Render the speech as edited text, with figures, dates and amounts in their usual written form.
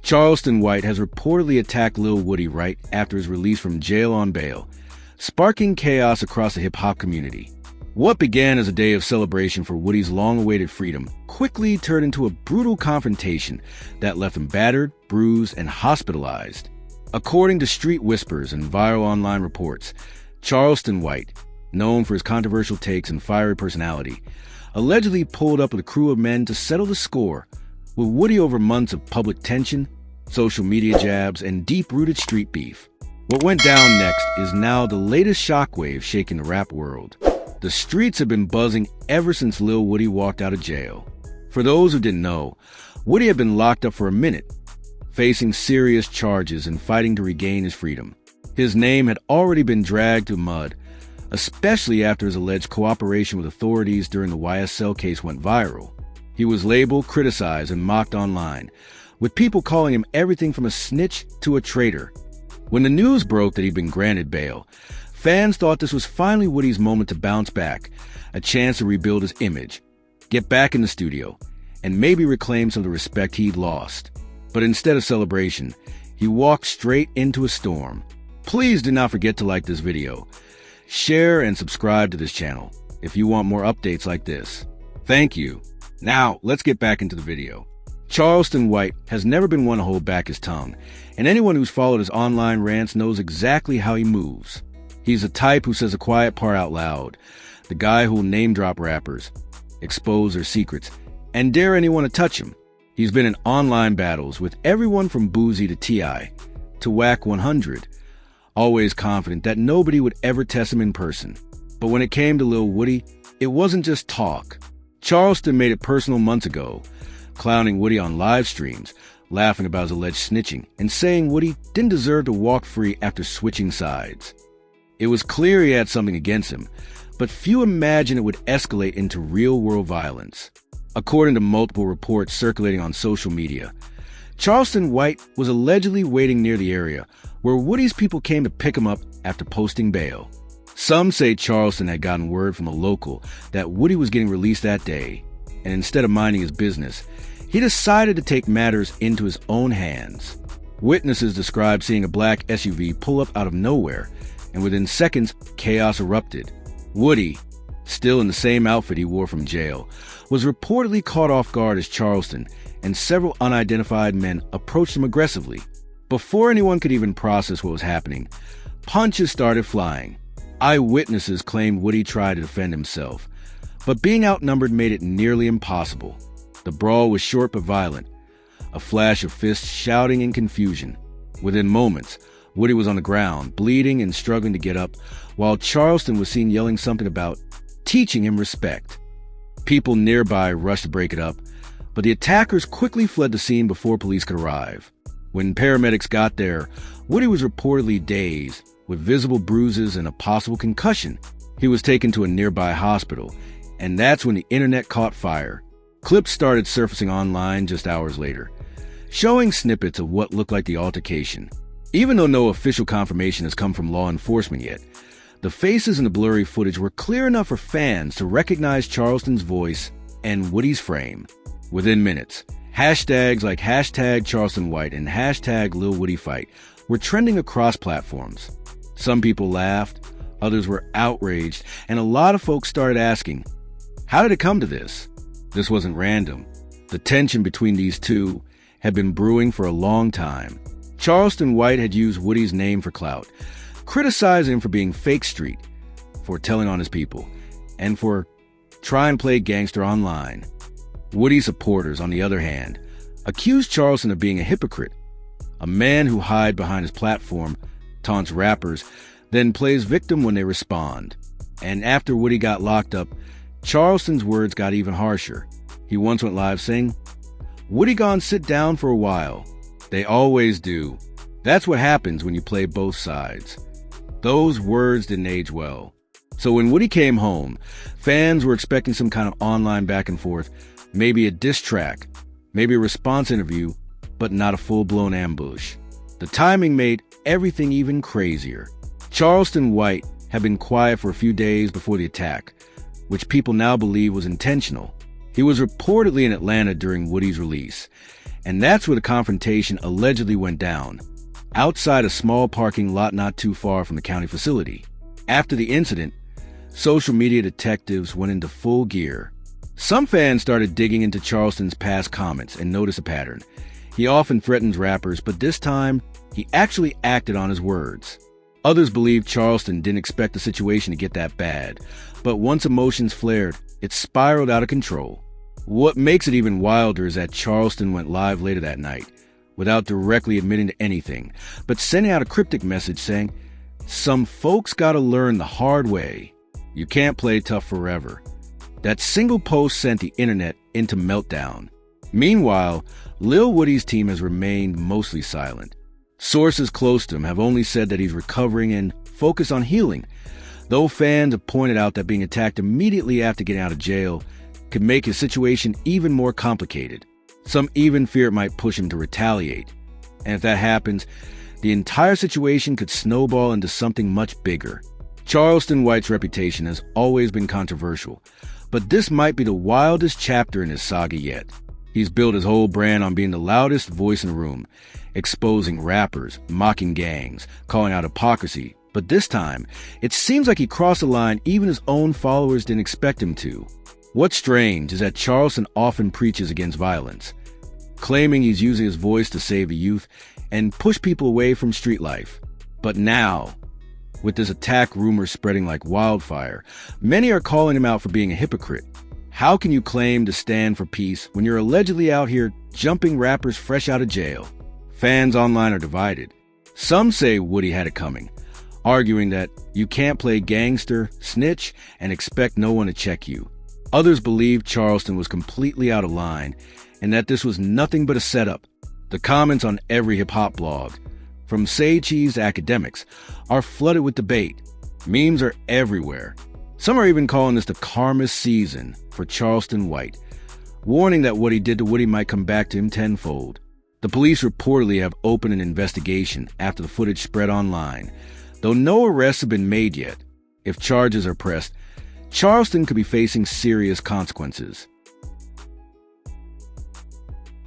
Charleston White has reportedly attacked Lil Woody right after his release from jail on bail, sparking chaos across the hip-hop community. What began as a day of celebration for Woody's long-awaited freedom quickly turned into a brutal confrontation that left him battered, bruised, and hospitalized. According to street whispers and viral online reports, Charleston White, known for his controversial takes and fiery personality, allegedly pulled up with a crew of men to settle the score with Woody over months of public tension, social media jabs, and deep-rooted street beef. What went down next is now the latest shockwave shaking the rap world. The streets have been buzzing ever since Lil Woody walked out of jail. For those who didn't know, Woody had been locked up for a minute, facing serious charges and fighting to regain his freedom. His name had already been dragged through mud, especially after his alleged cooperation with authorities during the YSL case went viral. He was labeled, criticized, and mocked online, with people calling him everything from a snitch to a traitor. When the news broke that he'd been granted bail, fans thought this was finally Woody's moment to bounce back, a chance to rebuild his image, get back in the studio, and maybe reclaim some of the respect he'd lost. But instead of celebration, he walked straight into a storm. Please do not forget to like this video, share and subscribe to this channel if you want more updates like this. Thank you. Now, let's get back into the video. Charleston White has never been one to hold back his tongue, and anyone who's followed his online rants knows exactly how he moves. He's the type who says a quiet part out loud, the guy who will name-drop rappers, expose their secrets, and dare anyone to touch him. He's been in online battles with everyone from Boozy to T.I. to Whack 100, always confident that nobody would ever test him in person. But when it came to Lil Woody, it wasn't just talk. Charleston made it personal months ago, clowning Woody on live streams, laughing about his alleged snitching, and saying Woody didn't deserve to walk free after switching sides. It was clear he had something against him, but few imagined it would escalate into real-world violence. According to multiple reports circulating on social media, Charleston White was allegedly waiting near the area where Woody's people came to pick him up after posting bail. Some say Charleston had gotten word from a local that Woody was getting released that day, and instead of minding his business, he decided to take matters into his own hands. Witnesses described seeing a black SUV pull up out of nowhere, and within seconds, chaos erupted. Woody, still in the same outfit he wore from jail, was reportedly caught off guard as Charleston and several unidentified men approached him aggressively. Before anyone could even process what was happening, punches started flying. Eyewitnesses claimed Woody tried to defend himself, but being outnumbered made it nearly impossible. The brawl was short but violent, a flash of fists shouting in confusion. Within moments, Woody was on the ground, bleeding and struggling to get up, while Charleston was seen yelling something about teaching him respect. People nearby rushed to break it up, but the attackers quickly fled the scene before police could arrive. When paramedics got there, Woody was reportedly dazed, with visible bruises and a possible concussion. He was taken to a nearby hospital, and that's when the internet caught fire. Clips started surfacing online just hours later, showing snippets of what looked like the altercation. Even though no official confirmation has come from law enforcement yet, the faces in the blurry footage were clear enough for fans to recognize Charleston's voice and Woody's frame. Within minutes, hashtags like #CharlestonWhite and #LilWoodyFight were trending across platforms. Some people laughed, others were outraged, and a lot of folks started asking, how did it come to this? This wasn't random. The tension between these two had been brewing for a long time. Charleston White had used Woody's name for clout, criticizing him for being fake street, for telling on his people, and for trying to play gangster online. Woody supporters, on the other hand, accused Charleston of being a hypocrite, a man who hides behind his platform, taunts rappers, then plays victim when they respond. And after Woody got locked up, Charleston's words got even harsher. He once went live saying, "Woody gone sit down for a while. They always do. That's what happens when you play both sides." Those words didn't age well. So when Woody came home, fans were expecting some kind of online back and forth, maybe a diss track, maybe a response interview, but not a full-blown ambush. The timing made everything even crazier. Charleston White had been quiet for a few days before the attack, which people now believe was intentional. He was reportedly in Atlanta during Woody's release, and that's where the confrontation allegedly went down, outside a small parking lot not too far from the county facility. After the incident, social media detectives went into full gear. Some fans started digging into Charleston's past comments and noticed a pattern. He often threatens rappers, but this time, he actually acted on his words. Others believe Charleston didn't expect the situation to get that bad, but once emotions flared, it spiraled out of control. What makes it even wilder is that Charleston went live later that night, without directly admitting to anything, but sending out a cryptic message saying, "Some folks gotta learn the hard way. You can't play tough forever." That single post sent the internet into meltdown. Meanwhile, Lil Woody's team has remained mostly silent. Sources close to him have only said that he's recovering and focused on healing, though fans have pointed out that being attacked immediately after getting out of jail could make his situation even more complicated. Some even fear it might push him to retaliate. And if that happens, the entire situation could snowball into something much bigger. Charleston White's reputation has always been controversial, but this might be the wildest chapter in his saga yet. He's built his whole brand on being the loudest voice in the room, exposing rappers, mocking gangs, calling out hypocrisy. But this time, it seems like he crossed the line even his own followers didn't expect him to. What's strange is that Charleston often preaches against violence, claiming he's using his voice to save the youth and push people away from street life. But now, with this attack rumor spreading like wildfire, many are calling him out for being a hypocrite. How can you claim to stand for peace when you're allegedly out here jumping rappers fresh out of jail? Fans online are divided. Some say Woody had it coming, arguing that you can't play gangster, snitch, and expect no one to check you. Others believe Charleston was completely out of line and that this was nothing but a setup. The comments on every hip-hop blog, from Say Cheese to academics, are flooded with debate. Memes are everywhere. Some are even calling this the karma season for Charleston White, warning that what he did to Woody might come back to him tenfold. The police reportedly have opened an investigation after the footage spread online, though no arrests have been made yet. If charges are pressed, Charleston could be facing serious consequences.